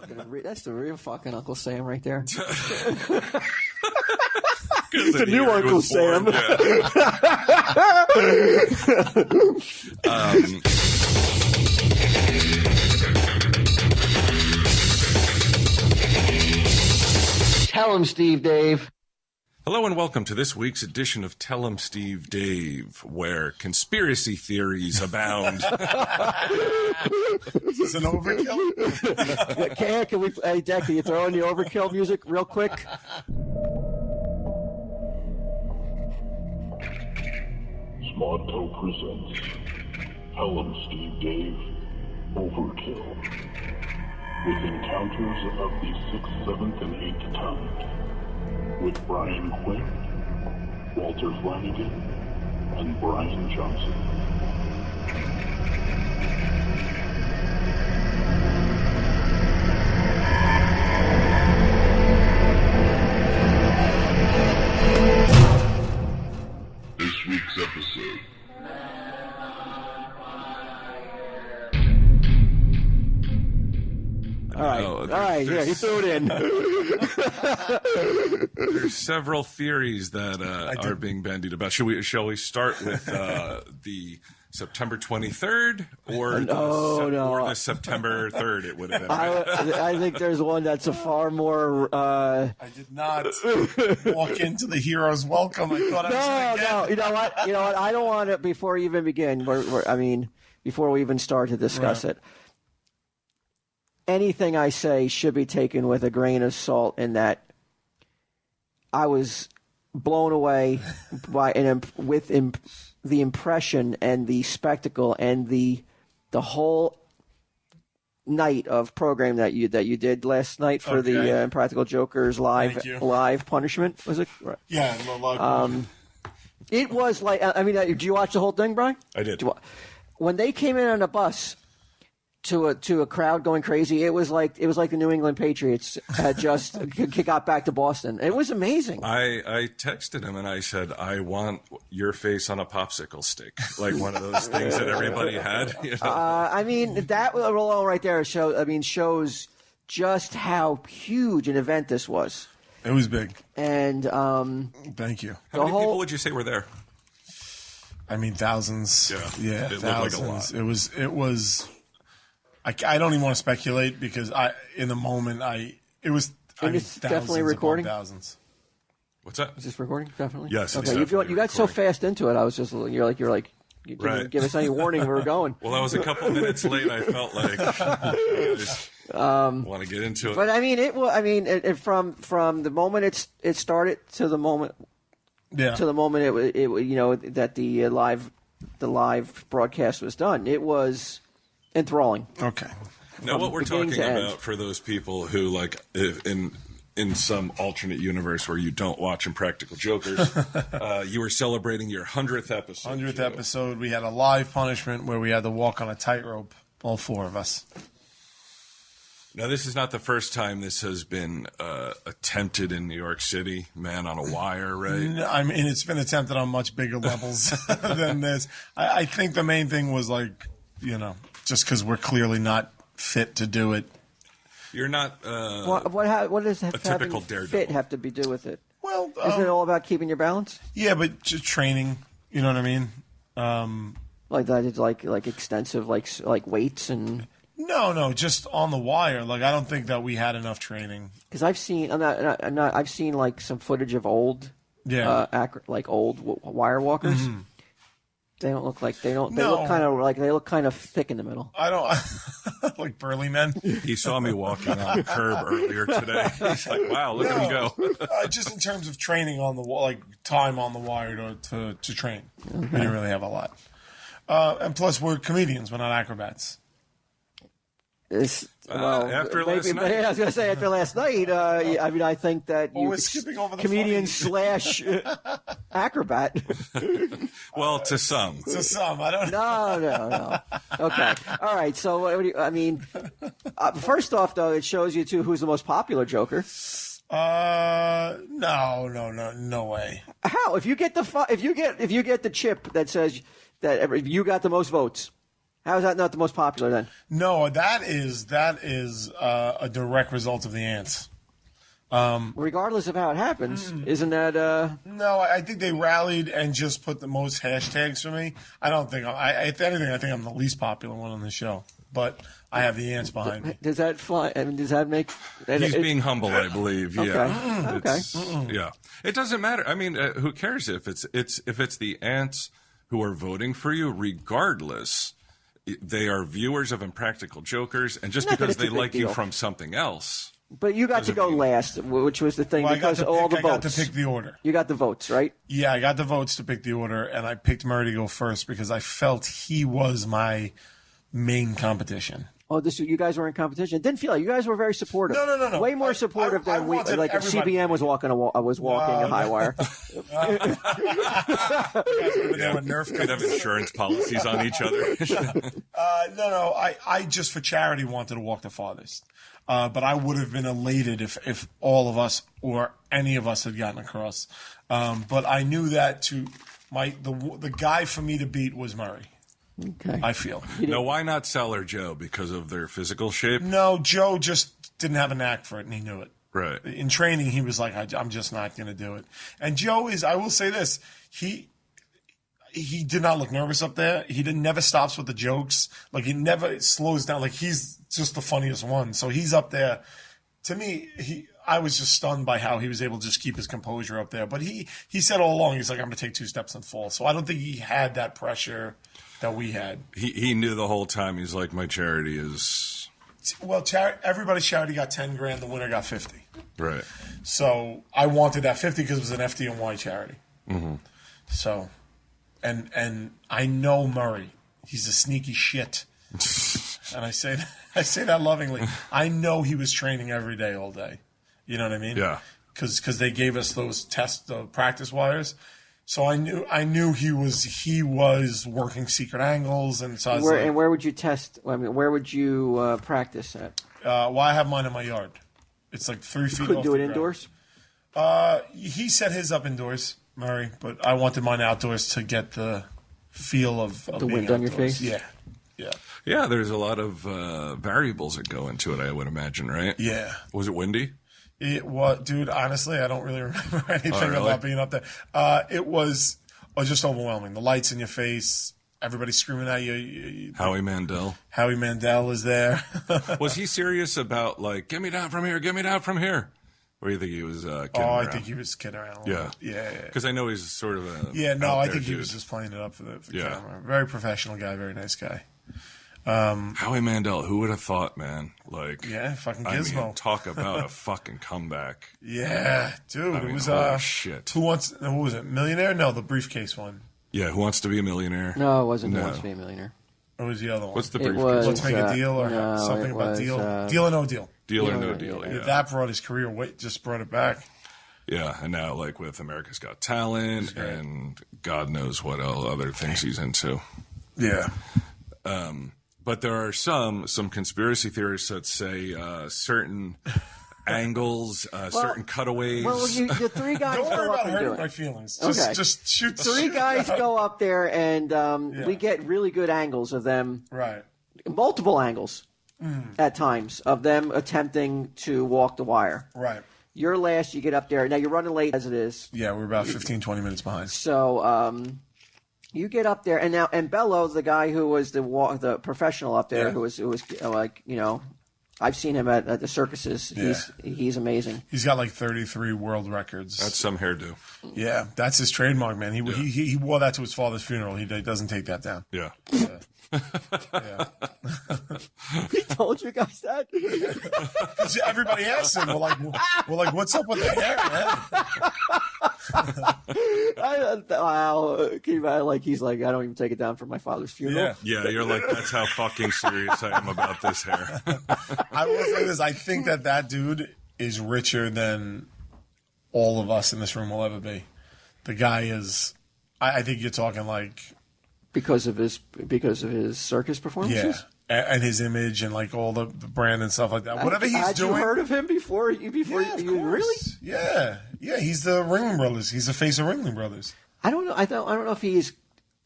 That's the real fucking Uncle Sam right there. It's a new Uncle Sam. Tell him, Steve Dave. Hello and welcome to this week's edition of Tell 'em Steve Dave, where conspiracy theories abound. Is this an overkill? Can we? Hey, Dad, can you throw in the overkill music real quick? Smart Toe presents Tell 'em Steve Dave Overkill, with encounters of the 6th, 7th, and 8th times, with Brian Quinn, Walter Flanagan, and Brian Johnson. This week's episode. All right, here, he threw it in. There's several theories that are being bandied about. Shall we start with the September 23rd or the September 3rd? It would have been. I think there's one that's a far more. I did not walk into the hero's welcome. I thought I was going to get. No. You know what? I don't want it before we even begin. Before we even start to discuss it. Anything I say should be taken with a grain of salt, in that I was blown away by the impression and the spectacle and the whole night of program that you did last night for the Impractical Jokers live punishment. Was it? Yeah, live. It was like, did you watch the whole thing, Brian? I did. When they came in on a bus to a crowd going crazy, it was like the New England Patriots had just got back to Boston. It was amazing. I texted him and I said, I want your face on a popsicle stick, like one of those things that everybody had. You know? That alone right there shows just how huge an event this was. It was big. And thank you. How many people would you say were there? Thousands. Yeah, it thousands. Looked like a lot. It was. I don't even want to speculate because in the moment it's definitely recording. Thousands. What's that? Is this recording? Definitely. Yes. Okay. You got so fast into it. I was just you're like you didn't give us any warning we were going. Well, I was a couple minutes late. I felt like I just want to get into it. But from the moment it started to the moment. Yeah. To the moment that the live broadcast was done, it was enthralling. Okay. Now, what we're talking about for those people who, like, in some alternate universe where you don't watch Impractical Jokers, you were celebrating your 100th episode. 100th episode. We had a live punishment where we had to walk on a tightrope, all four of us. Now, this is not the first time this has been attempted in New York City, man on a wire, right? No, it's been attempted on much bigger levels than this. I think the main thing was, just because we're clearly not fit to do it. You're not what does a typical daredevil fit have to do with it? Well, isn't it all about keeping your balance? Yeah, but just training. You know what I mean? Like that is like extensive like weights and. No, just on the wire. I don't think that we had enough training. Because I've seen, I've seen like some footage of old, old wire walkers. Mm-hmm. They don't look like they look kind of thick in the middle. I don't like burly men. He saw me walking on the curb earlier today. He's like, "Wow, look at him go!" Just in terms of training on the time on the wire to train, we didn't really have a lot. And plus, we're comedians; we're not acrobats. After last night. I was going to say after last night. I think that we're skipping over the comedian / acrobat. Well, to some. I don't know. No. Okay. All right. So, first off, though, it shows you who's the most popular Joker. No way. How? If you get the chip that says that you got the most votes. How is that not the most popular then? No, that is a direct result of the ants. Regardless of how it happens, isn't that? No, I think they rallied and just put the most hashtags for me. I don't think if anything, I think I'm the least popular one on the show. But I have the ants behind me. Does that fly? I mean, does that make? He's being humble, I believe. Yeah. Okay. Yeah. It doesn't matter. I mean, who cares if it's the ants who are voting for you? Regardless, they are viewers of Impractical Jokers, and just because they like you from something else. But you got to go last, which was the thing, because all the votes. I got to pick the order. You got the votes, right? Yeah, I got the votes to pick the order, and I picked Murray to go first because I felt he was my main competition. Oh, you guys were in competition. It didn't feel like you guys were very supportive. No. Way more supportive than we. Like if CBM was walking a high wire. Could have insurance policies on each other. No. I just for charity wanted to walk the farthest. But I would have been elated if all of us or any of us had gotten across. But I knew that the guy for me to beat was Murray. Okay. I feel. No, why not Sal or Joe? Because of their physical shape? No, Joe just didn't have a knack for it, and he knew it. Right. In training, he was like, I'm just not going to do it. And Joe is, I will say this, he did not look nervous up there. He never stops with the jokes. Like, he never slows down. Like, he's just the funniest one. So he's up there. To me, I was just stunned by how he was able to just keep his composure up there. But he said all along, he's like, I'm going to take 2 steps and fall. So I don't think he had that pressure that we had. He knew the whole time. He's like, my charity is... Well, everybody's charity got $10,000. The winner got 50. Right. So I wanted that 50 because it was an FDNY charity. Mm-hmm. So, and I know Murray. He's a sneaky shit. And I say that lovingly. I know he was training every day, all day. You know what I mean? Yeah. Because they gave us those practice wires. So I knew he was working secret angles, and so I was and where would you test? I mean, where would you practice at? Well, I have mine in my yard. It's like 3 feet. You couldn't off do it the indoors. He set his up indoors, Murray, but I wanted mine outdoors to get the feel of the being wind on your outdoors. face. Yeah. There's a lot of variables that go into it. I would imagine, right? Yeah. Was it windy? Dude, honestly, I don't really remember anything about being up there. It was just overwhelming. The lights in your face, everybody screaming at you. Howie Mandel. Howie Mandel is there. Was he serious about, like, get me down from here, get me down from here? Or do you think he was kidding I around? think he was kidding around. Yeah. Because I know he's sort of a... I think he was just playing it up for the camera. Very professional guy, very nice guy. Howie Mandel, who would have thought, man? Like, fucking Gizmo. I mean, talk about a fucking comeback. Yeah, dude. It was shit. Who was it? Millionaire? No, the briefcase one. Yeah, Who Wants to Be a Millionaire? No, it wasn't Who Wants to Be a Millionaire. What was the other one? What's the briefcase? Let's Make a Deal or something about Deal? Deal or No Deal. Deal or No Deal, yeah. That brought his career just brought it back. Yeah, and now, like, with America's Got Talent and God knows what other things he's into. Yeah. But there are some conspiracy theorists that say certain angles, certain cutaways. Well, the 3 guys Don't worry go up about and do hurting it. my feelings. Just shoot. 3 guys go up there, and we get really good angles of them. Right. Multiple angles at times of them attempting to walk the wire. Right. You're last. You get up there. Now, you're running late as it is. Yeah, we're about 15, 20 minutes behind. So you get up there, and Bello, the guy who was the professional up there, who was like, you know, I've seen him at the circuses. He's amazing. He's got like 33 world records. That's some hairdo. Yeah, that's his trademark, man. He wore that to his father's funeral. He doesn't take that down. Yeah. He told you guys that? Everybody asks him. We're like, what's up with the hair, man? Wow. He's like, I don't even take it down for my father's funeral. Yeah, you're like, that's how fucking serious I am about this hair. I will say this. I think that dude is richer than all of us in this room will ever be. The guy is, I think you're talking like... Because of his circus performances? Yeah. And his image and like all the brand and stuff like that. Whatever he's doing. Had you heard of him before? You really? Yeah. Yeah, he's the Ringling Brothers. He's the face of Ringling Brothers. I don't know. I don't know if he's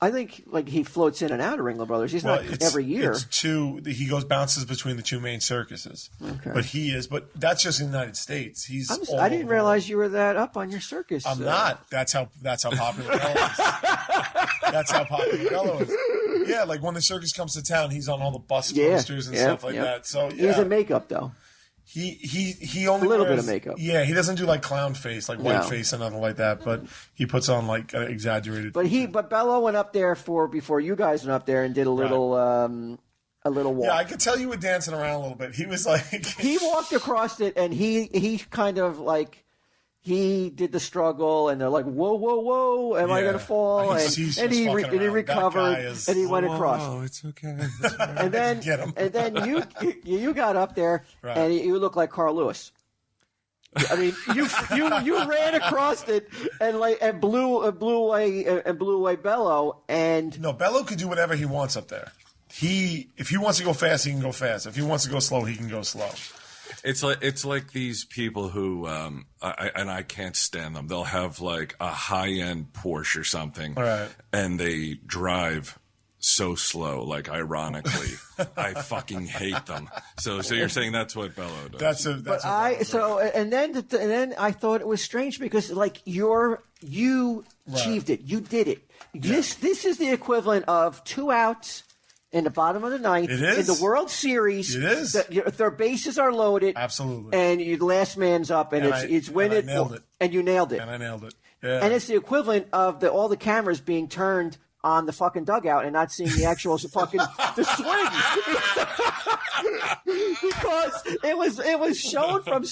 I think like he floats in and out of Ringling Brothers. He's not every year. It's two. He bounces between the two main circuses. Okay. But that's just in the United States. I didn't realize you were that up on your circus. I'm not. That's how popular Bello is. That's how popular Bello is. Yeah, like when the circus comes to town, he's on all the bus posters and stuff like that. So yeah. He's in makeup though. He only a little wears, bit of makeup. Yeah, he doesn't do like clown face, like white face and nothing like that. But he puts on like exaggerated. But Bello went up there before you guys went up there and did a little walk. Yeah, I could tell you were dancing around a little bit. He was like he walked across it and he kind of like. He did the struggle, and they're like, "Whoa, whoa, whoa! Am I going to fall?" And he recovered, and he went across. Oh, it's okay. And then you got up there, and you look like Carl Lewis. I mean, you ran across it and blew away Bello. And no, Bello could do whatever he wants up there. If he wants to go fast, he can go fast. If he wants to go slow, he can go slow. It's like these people who I can't stand them. They'll have like a high-end Porsche or something, and they drive so slow. Like ironically, I fucking hate them. So you're saying that's what Bello does? And then I thought it was strange because like you achieved it, you did it. Yeah. This is the equivalent of 2 outs. In the bottom of the ninth, in the World Series, it is. Their bases are loaded, absolutely, and the last man's up, and it's win it, and you nailed it, and I nailed it, yeah. And it's the equivalent of all the cameras being turned on the fucking dugout and not seeing the actual fucking the swing because it was shown from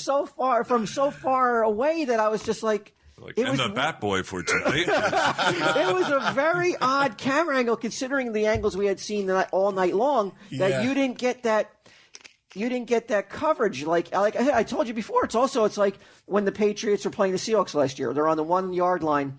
so far away that I was just like. And the bat boy for tonight. It was a very odd camera angle considering the angles we had seen all night long. That you didn't get that. You didn't get that coverage. Like I told you before, it's like when the Patriots were playing the Seahawks last year. They're on the 1 yard line.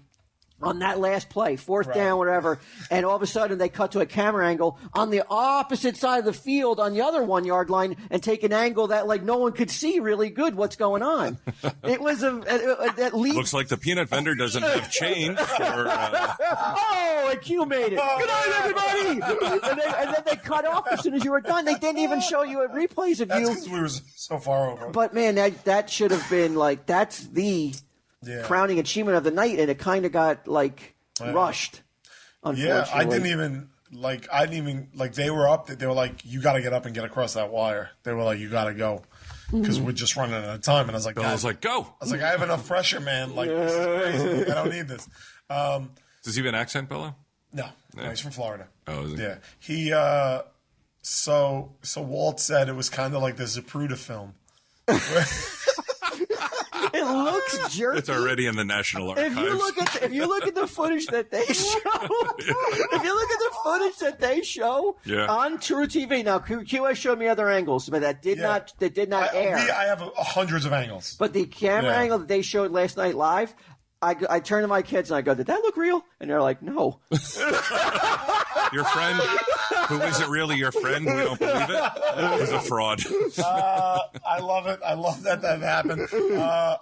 On that last play, fourth down, whatever, and all of a sudden they cut to a camera angle on the opposite side of the field on the other 1 yard line and take an angle that like no one could see really good what's going on. It was at least looks like the peanut vendor doesn't have change for. And Q made it. Good night, everybody. And then they cut off as soon as you were done. They didn't even show you replays of you. That's because we were so far over. But man, that should have been like that's the. Yeah. Crowning achievement of the night, and it kind of got rushed. Unfortunately, yeah, I didn't even they were up. They were like, "You got to get up and get across that wire." They were like, "You got to go," because we're just running out of time. And I was like, "I was like, go." I was like, "I have enough pressure, man. Like, this is crazy. I don't need this." Does he have an accent, Bello? No, he's from Florida. Oh, is he? Yeah, he. So Walt said it was kind of like the Zapruder film. It looks jerky. It's already in the National Archives. If you look at the footage that they show, on True TV. Now, QS showed me other angles, but that did not air. I have hundreds of angles. But the camera angle that they showed last night live, I turned to my kids and I go, "Did that look real?" And they're like, "No." Your friend, who isn't really your friend, we don't believe it, is a fraud. I love it. I love that happened.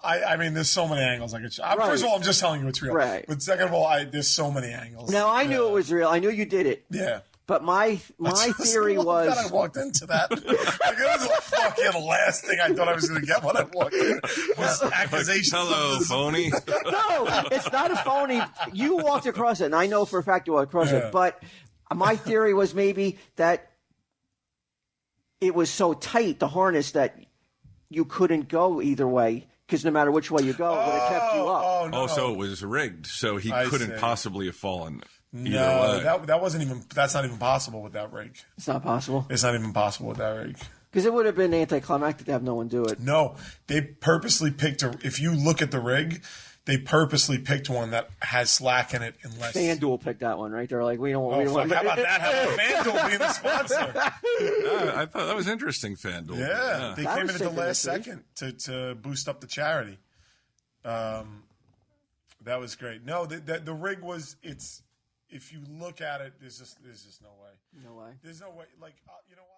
I mean, there's so many angles I could show. First of all, I'm just telling you it's real. Right. But second of all, there's so many angles. Now, I knew it was real. I knew you did it. Yeah. But my theory was that I walked into that. Like, it was the last thing I thought I was going to get when I walked in was accusations. Hello, phony. No, it's not a phony. You walked across it, and I know for a fact you walked across it. But my theory was maybe that it was so tight, the harness, that you couldn't go either way. Because no matter which way you go, it would have kept you up. No. So it was rigged, so he couldn't possibly have fallen. No, that wasn't even. That's not even possible with that rig. It's not possible. It's not even possible with that rig. Because it would have been anticlimactic to have no one do it. No, they purposely picked if you look at the rig, they purposely picked one that has slack in it. Unless FanDuel picked that one, right? They're like, we don't. How about that? How about FanDuel being the sponsor? I thought that was interesting, FanDuel. Yeah, they came in at the last second to boost up the charity. That was great. No, the rig was If you look at it, there's just no way. No way. There's no way. Like, you know what?